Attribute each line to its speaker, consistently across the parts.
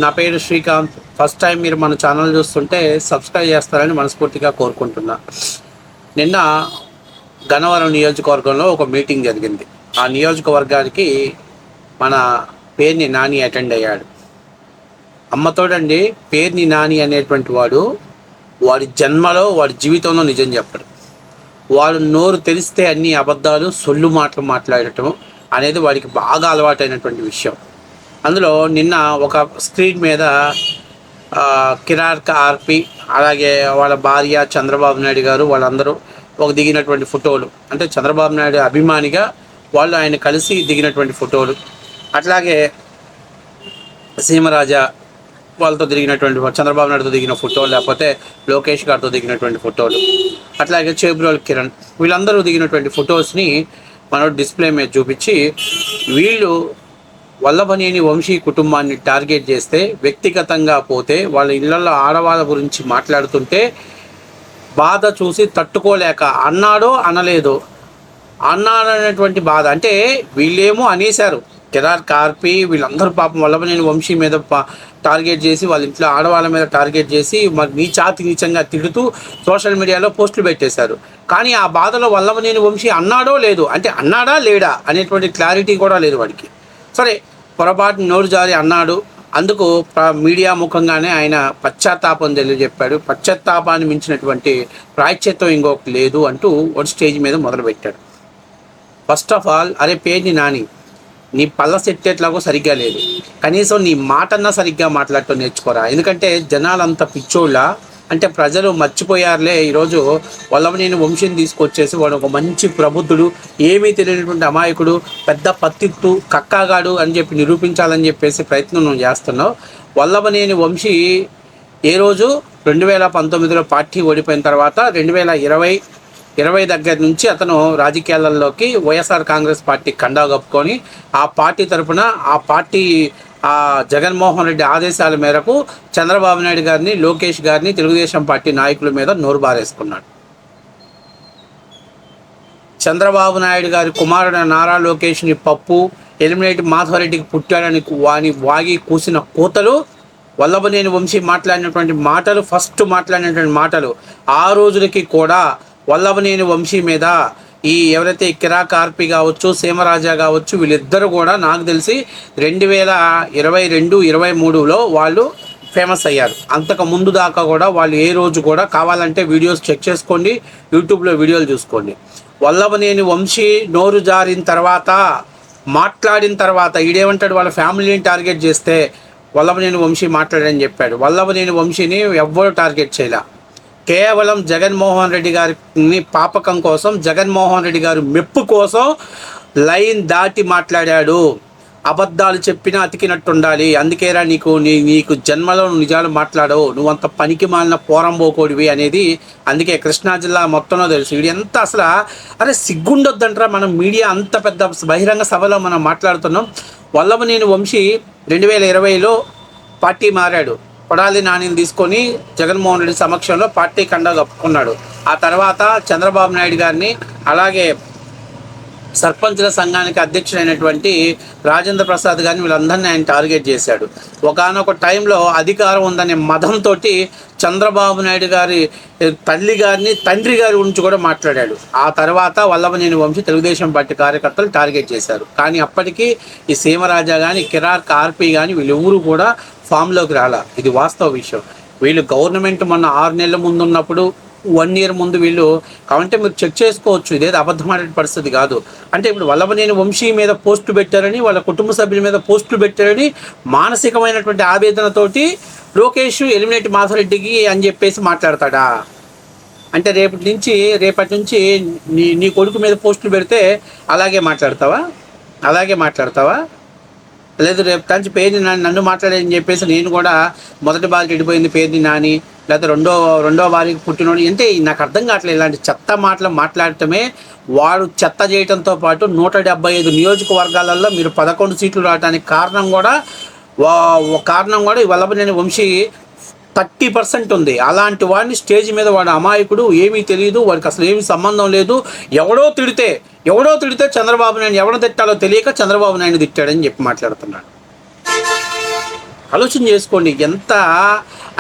Speaker 1: నా పేరు Srikanth. First time మీరు మన ఛానల్ చూస్తుంటే సబ్స్క్రైబ్ చేస్తారని మనస్ఫూర్తిగా కోరుకుంటున్నా. నిన్న గన్నవరం నియోజకవర్గంలో ఒక మీటింగ్ జరిగింది. ఆ నియోజకవర్గానికి మన పేర్ని నాని అటెండ్ అయ్యాడు. అమ్మతోడండి, పేర్ని నాని అనేటువంటి వాడి జన్మలో వాడి జీవితంలో నిజం చెప్పడు. వాడు నోరు తెరిస్తే అన్ని అబద్ధాలు, సొల్లు మాటలు మాట్లాడటం అనేది వాడికి బాగా అలవాటైనటువంటి విషయం. అందులో నిన్న ఒక స్క్రీన్ మీద కిరార్ ఆర్పి, అలాగే వాళ్ళ భార్య చంద్రబాబు నాయుడు గారు వాళ్ళందరూ ఒక దిగినటువంటి ఫోటోలు, అంటే చంద్రబాబు నాయుడు అభిమానిగా వాళ్ళు ఆయన కలిసి దిగినటువంటి ఫోటోలు, అట్లాగే సీమరాజా వాళ్ళతో దిగినటువంటి చంద్రబాబు నాయుడుతో దిగిన ఫోటోలు, లేకపోతే లోకేష్ గారితో దిగినటువంటి ఫోటోలు, అట్లాగే చేబ్రోల్ కిరణ్ వీళ్ళందరూ దిగినటువంటి ఫొటోస్ని మనం డిస్ప్లే మీద చూపించి, వీళ్ళు వల్లభనేని వంశీ కుటుంబాన్ని టార్గెట్ చేస్తే, వ్యక్తిగతంగా పోతే, వాళ్ళ ఇళ్లలో ఆడవాళ్ళ గురించి మాట్లాడుతుంటే బాధ చూసి తట్టుకోలేక అన్నాడో అనలేదో అన్నాడనేటువంటి బాధ. అంటే వీళ్ళేమో అనేశారు, కిరార్ కార్పి వీళ్ళందరూ పాపం వల్లభనేని వంశీ మీద టార్గెట్ చేసి, వాళ్ళ ఇంట్లో ఆడవాళ్ళ మీద టార్గెట్ చేసి మరి నీచంగా తిడుతూ సోషల్ మీడియాలో పోస్టులు పెట్టేశారు. కానీ ఆ బాధలో వల్లభనేని వంశీ అన్నాడో లేదు, అంటే అన్నాడా లేడా అనేటువంటి క్లారిటీ కూడా లేదు వాడికి. సరే, పొరపాటు నోరు జారి అన్నాడు, అందుకు మీడియా ముఖంగానే ఆయన పశ్చాత్తాపం తెలియజెప్పాడు. పశ్చాత్తాపాన్ని మించినటువంటి ప్రాయశ్చిత్తం ఇంకొకటి లేదు అంటూ ఒక స్టేజ్ మీద మొదలుపెట్టాడు. ఫస్ట్ ఆఫ్ ఆల్, అరే పేర్ని నాని, నీ పళ్ళ సెట్ ఎట్లాగో సరిగ్గా లేదు, కనీసం నీ మాటన్నా సరిగ్గా మాట్లాడటం నేర్చుకోరా. ఎందుకంటే జనాలంతా పిచ్చోళ్ళ, అంటే ప్రజలు మర్చిపోయారులే. ఈరోజు వల్లభనేని వంశీని తీసుకొచ్చేసి వాడు ఒక మంచి ప్రబుద్ధుడు, ఏమీ తెలియనటువంటి అమాయకుడు, పెద్ద పత్తిత్తు కక్కాగాడు అని చెప్పి నిరూపించాలని చెప్పేసి ప్రయత్నం నువ్వు చేస్తున్నావు. వల్లభనేని వంశీ ఏ రోజు 2019లో పార్టీ ఓడిపోయిన తర్వాత 2020 దగ్గర నుంచి అతను రాజకీయాలలోకి వైఎస్ఆర్ కాంగ్రెస్ పార్టీ కండా కప్పుకొని, ఆ పార్టీ తరఫున జగన్మోహన్ రెడ్డి ఆదేశాల మేరకు చంద్రబాబు నాయుడు గారిని, లోకేష్ గారిని, తెలుగుదేశం పార్టీ నాయకుల మీద నోరు బారేసుకున్నాడు. చంద్రబాబు నాయుడు గారి కుమారుడు నారా లోకేష్ని పప్పు, ఎలిమినేట్ మాధవరెడ్డికి పుట్టాడని వాగి కూసిన కూతలు, వల్లభనేని వంశీ మాట్లాడినటువంటి మాటలు, ఫస్ట్ మాట్లాడినటువంటి మాటలు, ఆ రోజులకి కూడా వల్లభనేని వంశీ మీద ఈ ఎవరైతే కిరాక్ ఆర్పి కావచ్చు, సీమరాజా కావచ్చు, వీళ్ళిద్దరూ కూడా నాకు తెలిసి 2022-23లో వాళ్ళు ఫేమస్ అయ్యారు. అంతకు ముందు దాకా కూడా వాళ్ళు ఏ రోజు కూడా, కావాలంటే వీడియోస్ చెక్ చేసుకోండి, యూట్యూబ్లో వీడియోలు చూసుకోండి. వల్లభనేని వంశీ నోరు జారిన తర్వాత, మాట్లాడిన తర్వాత ఈడేమంటాడు, వాళ్ళ ఫ్యామిలీని టార్గెట్ చేస్తే వల్లభనేని వంశీ మాట్లాడని చెప్పాడు. వల్లభనేని వంశీని ఎవ్వరూ టార్గెట్ చేయలే. కేవలం జగన్మోహన్ రెడ్డి గారిని పాపకం కోసం, జగన్మోహన్ రెడ్డి గారి మెప్పు కోసం లైన్ దాటి మాట్లాడాడు. అబద్ధాలు చెప్పినా అతికినట్టుండాలి, అందుకేరా నీకు జన్మలో నిజాలు మాట్లాడవు, నువ్వంత పనికి మాలిన పోరంబోకోడివి అనేది అందుకే కృష్ణా జిల్లా మొత్తంలో తెలుసు. వీడు ఎంత అసలు, అరే సిగ్గుండొద్దంటారా, మనం మీడియా అంత పెద్ద బహిరంగ సభలో మనం మాట్లాడుతున్నాం. వల్లభనేని వంశీ 2020లో పార్టీ మారాడు, కొడాలి నానిని తీసుకొని జగన్మోహన్ రెడ్డి సమక్షంలో పార్టీ కండా కప్పుకున్నాడు. ఆ తర్వాత చంద్రబాబు నాయుడు గారిని, అలాగే సర్పంచుల సంఘానికి అధ్యక్షుడైనటువంటి రాజేంద్ర ప్రసాద్ గారిని, వీళ్ళందరినీ ఆయన టార్గెట్ చేశాడు. ఒకానొక టైంలో అధికారం ఉందనే మదంతో చంద్రబాబు నాయుడు గారి తల్లి గారిని, తండ్రి గారి గురించి కూడా మాట్లాడాడు. ఆ తర్వాత వల్లభనేని వంశీ తెలుగుదేశం పార్టీ కార్యకర్తలు టార్గెట్ చేశారు. కానీ అప్పటికీ ఈ సీమరాజా కానీ, కిరార్ ఆర్పి కానీ వీళ్ళెవరూ కూడా ఫామ్లోకి రాలా. ఇది వాస్తవ విషయం. వీళ్ళు గవర్నమెంట్ మొన్న 6 నెలల ముందు ఉన్నప్పుడు, 1 ఇయర్ ముందు వీళ్ళు, కాబట్టి మీరు చెక్ చేసుకోవచ్చు, ఇదేదో అబద్ధమైన పరిస్థితి కాదు. అంటే ఇప్పుడు వల్లభనేని వంశీ మీద పోస్టులు పెట్టారని, వాళ్ళ కుటుంబ సభ్యుల మీద పోస్టులు పెట్టారని మానసికమైనటువంటి ఆవేదనతోటి లోకేష్ ఎలిమినేట్ మాధవరెడ్డికి అని చెప్పేసి మాట్లాడతాడా? అంటే రేపటి నుంచి నీ కొడుకు మీద పోస్టులు పెడితే అలాగే మాట్లాడతావా? లేదు రేపు నుంచి పేరుని నాని నన్ను మాట్లాడని చెప్పేసి నేను కూడా మొదటి భార్య చెడిపోయింది పేరుని నాని, లేకపోతే రెండో భార్యకి పుట్టినోడు, అంటే నాకు అర్థం కావట్లేదు. ఇలాంటి చెత్త మాటలు మాట్లాడటమే వాడు చెత్త చేయడంతో పాటు 175 నియోజకవర్గాలలో మీరు 11 సీట్లు రావడానికి కారణం కూడా ఈ వల్లభనేని వంశీ 30% ఉంది. అలాంటి వాడిని స్టేజ్ మీద, వాడు అమాయకుడు, ఏమీ తెలియదు, వాడికి అసలు ఏమీ సంబంధం లేదు, ఎవడో తిడితే చంద్రబాబు నాయుడు ఎవడో తిట్టాలో తెలియక చంద్రబాబు నాయుడు తిట్టాడని చెప్పి మాట్లాడుతున్నాడు. ఆలోచన చేసుకోండి. ఎంత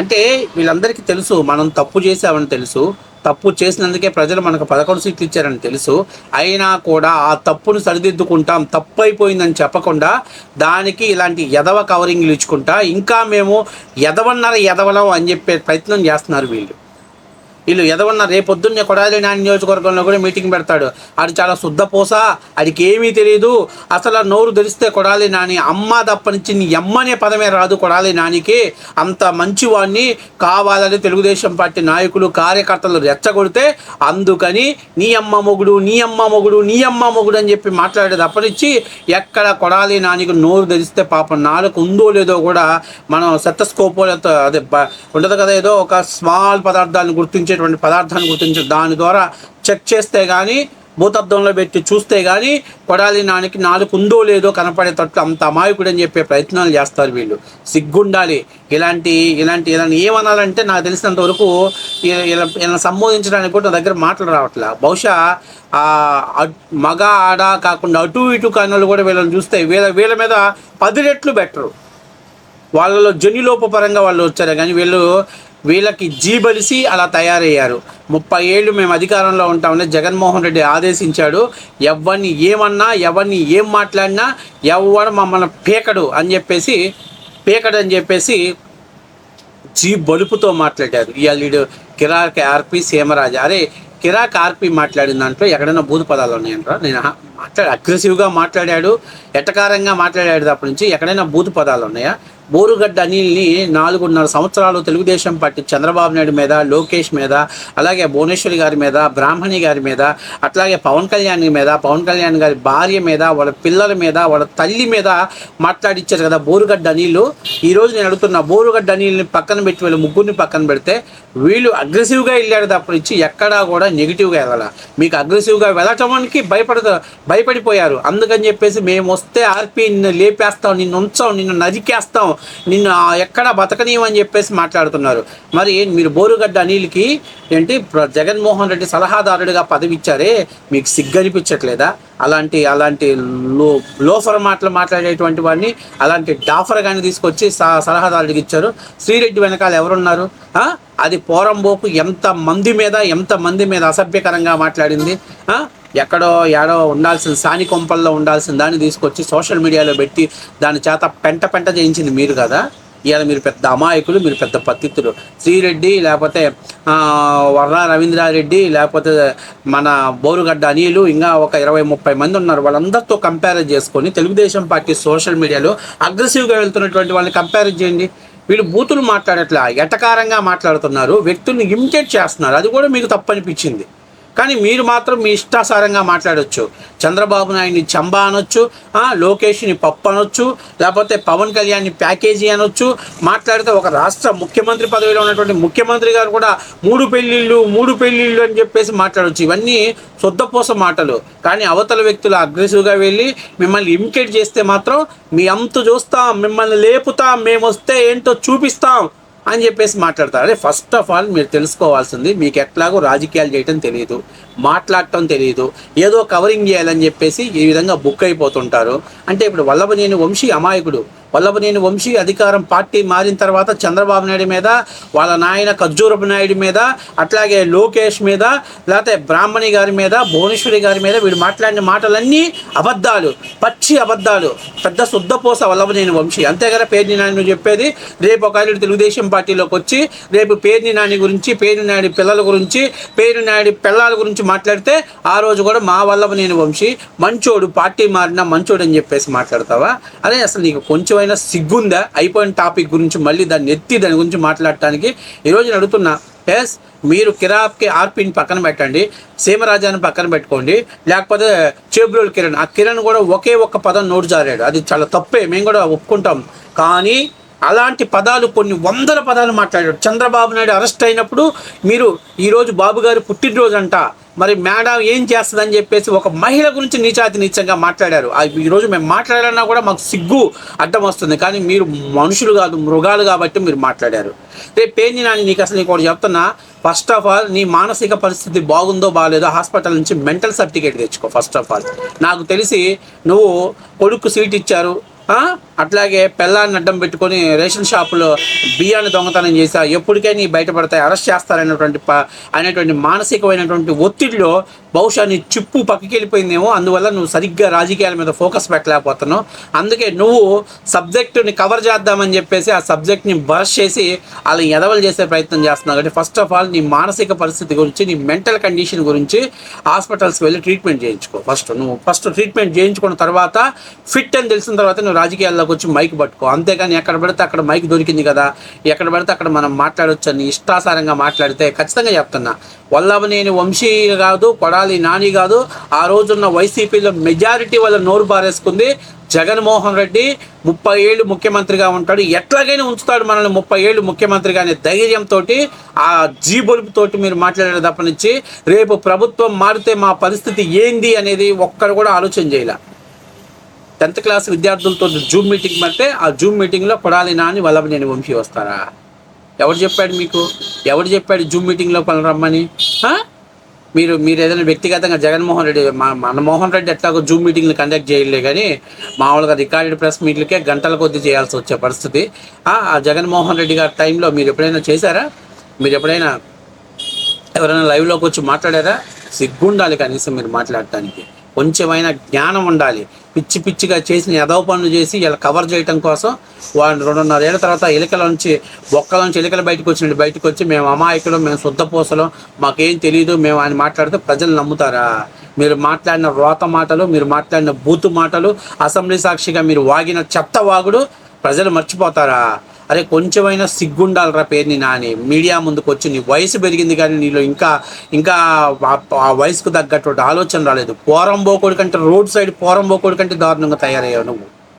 Speaker 1: అంటే వీళ్ళందరికీ తెలుసు మనం తప్పు చేసామని తెలుసు, తప్పు చేసినందుకే ప్రజలు మనకు 11 సీట్లు ఇచ్చారని తెలుసు. అయినా కూడా ఆ తప్పును సరిదిద్దుకుంటాం, తప్పు అయిపోయిందని చెప్పకుండా దానికి ఇలాంటి ఎదవ కవరింగ్లు ఇచ్చుకుంటా ఇంకా మేము ఎదవలం అని చెప్పే ప్రయత్నం చేస్తున్నారు వీళ్ళు. ఎదవన్న రేపొద్దున్నే కొడాలి నాని నియోజకవర్గంలో కూడా మీటింగ్ పెడతాడు. అది చాలా శుద్ధపోస, అడికి ఏమీ తెలియదు. అసలు నోరు తెరిస్తే కొడాలి నాని అమ్మ తప్ప నుంచి నీ అమ్మనే పదమే రాదు కొడాలి నానికి. అంత మంచివాడిని కావాలని తెలుగుదేశం పార్టీ నాయకులు కార్యకర్తలు రెచ్చగొడితే అందుకని నీ అమ్మ మొగుడు అని చెప్పి మాట్లాడేది తప్పనిచ్చి ఎక్కడ కొడాలి నానికి నోరు తెరిస్తే పాపం నాలుగు ఉందో లేదో కూడా మనం సెటస్కోపోలతో అదే ఉండదు కదా, ఏదో ఒక స్మాల్ పదార్థాలను గుర్తించేటువంటి పదార్థాన్ని గుర్తించే దాని ద్వారా చెక్ చేస్తే కానీ భూతత్వంలో పెట్టి చూస్తే కానీ కొడాలి నానికి నాలుగు ఉందో లేదో కనపడేటట్లు అంత అమాయకుడు అని చెప్పే ప్రయత్నాలు చేస్తారు వీళ్ళు. సిగ్గుండాలి. ఇలాంటి ఏమనాలంటే నాకు తెలిసినంత వరకు ఇలా సంబోధించడానికి కూడా నా దగ్గర మాటలు రావట్లే. బహుశా మగ ఆడ కాకుండా అటు ఇటు కన్నులు కూడా వీళ్ళని చూస్తే వీళ్ళ మీద 10 రెట్లు బెటరు. వాళ్ళలో జన్యులోప పరంగా వాళ్ళు వచ్చారు కానీ వీళ్ళకి జీబలిసి అలా తయారయ్యారు. 30 ఏళ్ళు మేము అధికారంలో ఉంటామని జగన్మోహన్ రెడ్డి ఆదేశించాడు. ఎవరిని ఏమన్నా ఎవరిని ఏం మాట్లాడినా ఎవరు మమ్మల్ని పీకడు అని చెప్పేసి బలుపుతో మాట్లాడారు. ఇవాళ కిరాక్ ఆర్పి సీమరాజు, అరే కిరాక్ ఆర్పి మాట్లాడిన దాంట్లో ఎక్కడైనా భూత పదాలు ఉన్నాయంటారా? నేను అగ్రెసివ్గా మాట్లాడాడు, ఎటకారంగా మాట్లాడాడు తప్ప నుంచి ఎక్కడైనా భూత పదాలు ఉన్నాయా? బోరుగడ్డ అనిల్ని 4.5 సంవత్సరాలు తెలుగుదేశం పార్టీ చంద్రబాబు నాయుడు మీద, లోకేష్ మీద, అలాగే భువనేశ్వరి గారి మీద, బ్రాహ్మణి గారి మీద, అట్లాగే పవన్ కళ్యాణ్ గారి భార్య మీద, వాళ్ళ పిల్లల మీద, వాళ్ళ తల్లి మీద మాట్లాడిచ్చారు కదా బోరుగడ్డ అనిల్. ఈరోజు నేను అడుగుతున్నా, బోరుగడ్డ అనిల్ని పక్కన పెట్టి వీళ్ళు ముగ్గురిని పక్కన పెడితే వీళ్ళు అగ్రెసివ్గా వెళ్ళాడు తప్పనిచ్చి ఎక్కడా కూడా నెగిటివ్గా వెళ్ళాల. మీకు అగ్రెసివ్గా వెళ్ళటానికి భయపడిపోయారు. అందుకని చెప్పేసి మేము వస్తే ఆర్పి నిన్ను లేపేస్తాం, నిన్ను ఉంచాం, నిన్ను నరికేస్తాం, నిన్ను ఎక్కడ బతకనీయమని చెప్పేసి మాట్లాడుతున్నారు. మరి మీరు బోరుగడ్డ అనిల్కి ఏంటి జగన్మోహన్ రెడ్డి సలహాదారుడిగా పదవి ఇచ్చారే, మీకు సిగ్గనిపించట్లేదా? అలాంటి లోఫర్ మాటలు మాట్లాడేటువంటి వాడిని, అలాంటి డాఫర్ కానీ తీసుకొచ్చి సలహాదారుడికి ఇచ్చారు. శ్రీరెడ్డి వెనకాల ఎవరున్నారు? అది పోరంబోకు ఎంతమంది మీద అసభ్యకరంగా మాట్లాడింది. ఎక్కడో ఏడో ఉండాల్సిన సాని కొంపల్లో ఉండాల్సిన దాన్ని తీసుకొచ్చి సోషల్ మీడియాలో పెట్టి దాని చేత పెంట చేయించింది మీరు కదా. ఇవాళ మీరు పెద్ద అమాయకులు, మీరు పెద్ద పత్తిత్తులు. శ్రీరెడ్డి లేకపోతే వర్రా రవీంద్రారెడ్డి లేకపోతే మన బోరుగడ్డ అనిలు ఇంకా ఒక 20-30 మంది ఉన్నారు. వాళ్ళందరితో కంపేర్ చేసుకొని తెలుగుదేశం పార్టీ సోషల్ మీడియాలో అగ్రెసివ్గా వెళ్తున్నటువంటి వాళ్ళని కంపేర్ చేయండి. వీళ్ళు బూతులు మాట్లాడట్లా, ఎటకారంగా మాట్లాడుతున్నారు, వ్యక్తుల్ని ఇమిటేట్ చేస్తున్నారు. అది కూడా మీకు తప్పనిపించింది. కానీ మీరు మాత్రం మీ ఇష్టాసారంగా మాట్లాడవచ్చు. చంద్రబాబు నాయుడిని చంబా అనొచ్చు, లోకేష్ని పప్పు అనొచ్చు, లేకపోతే పవన్ కళ్యాణ్ని ప్యాకేజీ అనొచ్చు. మాట్లాడితే ఒక రాష్ట్ర ముఖ్యమంత్రి పదవిలో ఉన్నటువంటి ముఖ్యమంత్రి గారు కూడా మూడు పెళ్ళిళ్ళు అని చెప్పేసి మాట్లాడవచ్చు. ఇవన్నీ శుద్ధపోస మాటలు. కానీ అవతల వ్యక్తులు అగ్రెసివ్గా వెళ్ళి మిమ్మల్ని ఇమిటేట్ చేస్తే మాత్రం మీ అంతు చూస్తాం, మిమ్మల్ని లేపుతాం, మేము వస్తే ఏంటో చూపిస్తాం అని చెప్పేసి మాట్లాడతారు. అదే ఫస్ట్ ఆఫ్ ఆల్ మీరు తెలుసుకోవాల్సింది, మీకు ఎట్లాగో రాజకీయాలు చేయటం తెలియదు, మాట్లాడటం తెలియదు, ఏదో కవరింగ్ చేయాలని చెప్పేసి ఈ విధంగా బుక్ అయిపోతుంటారు. అంటే ఇప్పుడు వల్లభనేని వంశీ అమాయకుడు. వల్లభనేని వంశీ అధికారం పార్టీ మారిన తర్వాత చంద్రబాబు నాయుడు మీద, వాళ్ళ నాయన ఖర్జూరపు నాయుడు మీద, అట్లాగే లోకేష్ మీద, లేకపోతే బ్రాహ్మణి గారి మీద, భువనేశ్వరి గారి మీద వీడు మాట్లాడిన మాటలన్నీ అబద్ధాలు, పచ్చి అబద్ధాలు, పెద్ద శుద్ధపోస వల్లభనేని వంశీ. అంతేగాని పేర్ని నాని నువ్వు చెప్పేది రేపు ఒక తెలుగుదేశం పార్టీలోకి వచ్చి రేపు పేర్ని నాని గురించి, పేర్ని నాయుడు పిల్లల గురించి, పేర్ని నాయుడు పిల్లల గురించి మాట్లాడితే ఆ రోజు కూడా మా వల్లభనేని వంశీ మంచోడు, పార్టీ మారినా మంచోడు అని చెప్పేసి మాట్లాడతావా? అదే అసలు నీకు కొంచెం సిగ్గుందా? అయిపోయిన టాపిక్ గురించి మళ్ళీ దాన్ని దాని గురించి మాట్లాడటానికి ఈరోజు నేను అడుగుతున్నా. మీరు కిరాక్కి ఆర్పిని పక్కన పెట్టండి, సీమరాజాన్ని పక్కన పెట్టుకోండి, లేకపోతే చేబ్రోల్ కిరణ్, ఆ కిరణ్ కూడా ఒకే ఒక్క పదం నోటు జారాడు, అది చాలా తప్పే, మేము కూడా ఒప్పుకుంటాం. కానీ అలాంటి పదాలు కొన్ని 100 పదాలు మాట్లాడాడు. చంద్రబాబు నాయుడు అరెస్ట్ అయినప్పుడు మీరు ఈరోజు బాబు గారు పుట్టినరోజు అంట, మరి మేడం ఏం చేస్తుందని చెప్పేసి ఒక మహిళ గురించి నీచంగా మాట్లాడారు. ఈరోజు మేము మాట్లాడాలన్నా కూడా మాకు సిగ్గు అడ్డం వస్తుంది. కానీ మీరు మనుషులు కాదు, మృగాలు కాబట్టి మీరు మాట్లాడారు. రేపు పేర్ని నాని నీకు ఒకటి చెప్తున్నా. ఫస్ట్ ఆఫ్ ఆల్ నీ మానసిక పరిస్థితి బాగుందో బాగాలేదో హాస్పిటల్ నుంచి మెంటల్ సర్టిఫికేట్ తెచ్చుకో. ఫస్ట్ ఆఫ్ ఆల్ నాకు తెలిసి నువ్వు కొడుకు సీట్ ఇచ్చారు, అట్లాగే పెళ్ళాన్ని అడ్డం పెట్టుకొని రేషన్ షాపులో బియ్యాన్ని దొంగతనం చేసా, ఎప్పటికైనా నీ బయటపడతాయి, అరెస్ట్ చేస్తారనేటువంటి మానసికమైనటువంటి ఒత్తిడిలో బహుశా నీ చిప్పు పక్కకి వెళ్ళిపోయిందేమో. అందువల్ల నువ్వు సరిగ్గా రాజకీయాల మీద ఫోకస్ పెట్టలేకపోతున్నావు. అందుకే నువ్వు సబ్జెక్టుని కవర్ చేద్దామని చెప్పేసి ఆ సబ్జెక్ట్ని బర్స్ట్ చేసి అలా ఎదవలు చేసే ప్రయత్నం చేస్తున్నావు. కాబట్టి ఫస్ట్ ఆఫ్ ఆల్ నీ మానసిక పరిస్థితి గురించి, నీ మెంటల్ కండిషన్ గురించి హాస్పిటల్స్కి వెళ్ళి ట్రీట్మెంట్ చేయించుకో. ఫస్ట్ ట్రీట్మెంట్ చేయించుకున్న తర్వాత ఫిట్ అని తెలిసిన తర్వాత నువ్వు రాజకీయాల్లోకి వచ్చి మైక్ పట్టుకో. అంతేగాని ఎక్కడ పడితే అక్కడ మైక్ దొరికింది కదా, ఎక్కడ పడితే అక్కడ మనం మాట్లాడవచ్చు అని ఇష్టాసారంగా మాట్లాడితే ఖచ్చితంగా చెప్తున్నా, వల్లభనేని వంశీ కాదు, కొడాలి నాని కాదు, ఆ రోజున్న వైసీపీలో మెజారిటీ వాళ్ళ నోరు బారేసుకుంది జగన్మోహన్ రెడ్డి. 30 ఏళ్ళు ముఖ్యమంత్రిగా ఉంటాడు, ఎట్లాగైనా ఉంచుతాడు మనల్ని 30 ఏళ్ళు ముఖ్యమంత్రిగా అనే ధైర్యంతో, ఆ జీబొలుపుతోటి మీరు మాట్లాడే తప్పనిచ్చి రేపు ప్రభుత్వం మారితే మా పరిస్థితి ఏంది అనేది ఒక్కరు కూడా ఆలోచన చేయాల. 10th క్లాస్ విద్యార్థులతో జూమ్ మీటింగ్ పెడితే ఆ జూమ్ మీటింగ్లో కొడాలి నాని, వల్లభనేని వంశీ వస్తారా? ఎవరు చెప్పాడు మీకు? ఎవరు చెప్పాడు జూమ్ మీటింగ్లో పనులు రమ్మని? మీరు ఏదైనా వ్యక్తిగతంగా జగన్మోహన్ రెడ్డి, మనమోహన్ రెడ్డి ఎట్లాగో జూమ్ మీటింగ్లు కండక్ట్ చేయలే, కానీ మామూలుగా రికార్డెడ్ ప్రెస్ మీట్లకే గంటల కొద్దీ చేయాల్సి వచ్చే పరిస్థితి. ఆ జగన్మోహన్ రెడ్డి గారి టైంలో మీరు ఎప్పుడైనా చేశారా? మీరు ఎప్పుడైనా ఎవరైనా లైవ్లోకి వచ్చి మాట్లాడారా? సిగ్గుండాలి కనీసం మీరు మాట్లాడటానికి, కొంచెమైనా జ్ఞానం ఉండాలి. పిచ్చిగా చేసిన ఎదవ పనులు చేసి ఇలా కవర్ చేయడం కోసం వాళ్ళు 2.5 ఏళ్ల తర్వాత బొక్కల నుంచి ఎలికలు బయటకు వచ్చి మేము అమాయకులు, మేము శుద్ధపూసలం, మాకేం తెలియదు, మేము ఆయన మాట్లాడితే ప్రజలు నమ్ముతారా? మీరు మాట్లాడిన రోత మాటలు, మీరు మాట్లాడిన బూతు మాటలు, అసెంబ్లీ సాక్షిగా మీరు వాగిన చెత్త వాగుడు ప్రజలు మర్చిపోతారా? అరే కొంచెమైనా సిగ్గుండాలరా పేరుని నాని. మీడియా ముందుకు వచ్చి నీ వయసు పెరిగింది కానీ నీలో ఇంకా ఆ వయసుకు తగ్గటువంటి ఆలోచన రాలేదు. పోరంబోకోడి కంటే, రోడ్ సైడ్ పోరంబోకోడి కంటే దారుణంగా తయారయ్యావు నువ్వు.